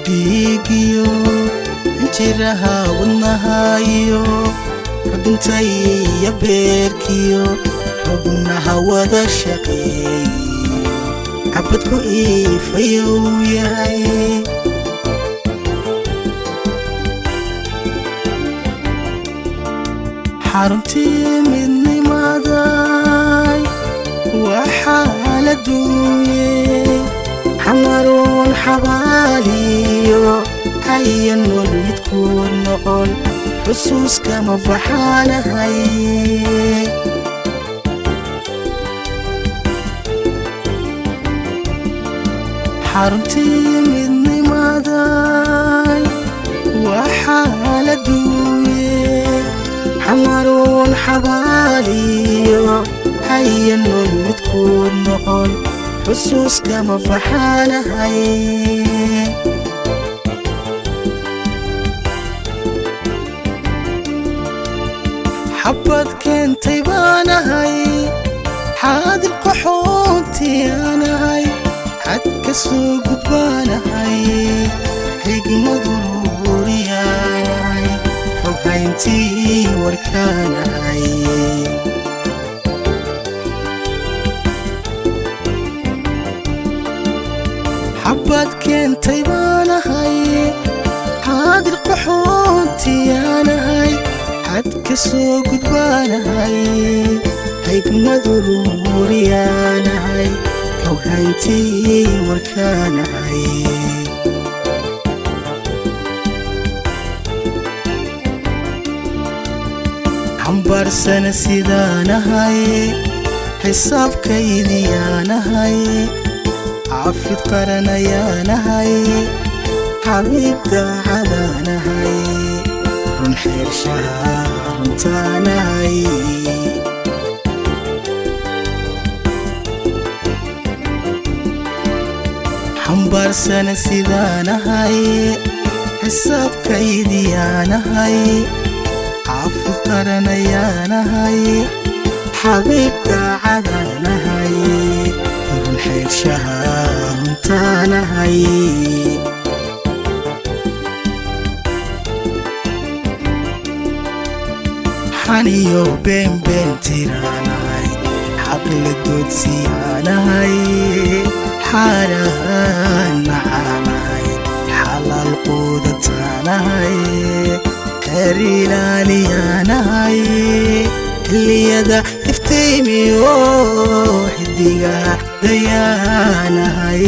dhiigiyo jiraha wadnahayo xubintaya beerkiyo xubnaha wada shaqeeyo cabadku iifayuu yahay xaruntii midnimaday waxaa la duuyey xamaruun xabaaliyo haya nool midkood noqon xusuuskama baxaanahay xaruntii midnimaday waxaa la duuyey xamaruun xabaaliyo haya nool midkood noqon xusuuskama baxaanahay xabad keentay baanahay xaadir qaxoontiyaanahay xad ka soo gudbaanahay xigmadu ruuriyaanahay xoghayntii warkaanahay xabad keentay baanahay xaadir qaxoontiyaanahay xad ka soo gudbaanahay xigmadu ruuriyaanahay xoghayntii warkaanahay xambaarsana sidaanahay xisaabkaydiyaanahay cafid qaranayaanahay xabiib daacadaanahay run xeershaha runtaanahay xambaarsana sidaanahay xisaabkaydiyaanahay cafid qaranayaanahay xabiib daacadaanahay run xeershaha runtaanahay xaniyo beenbeen tiraanahay xaqla doodsiyaanahay xaaraan macaanahay xalaal quudataanahay xeer ilaaliyaanahay xilliyada iftiimiyo xidiga dayaanahay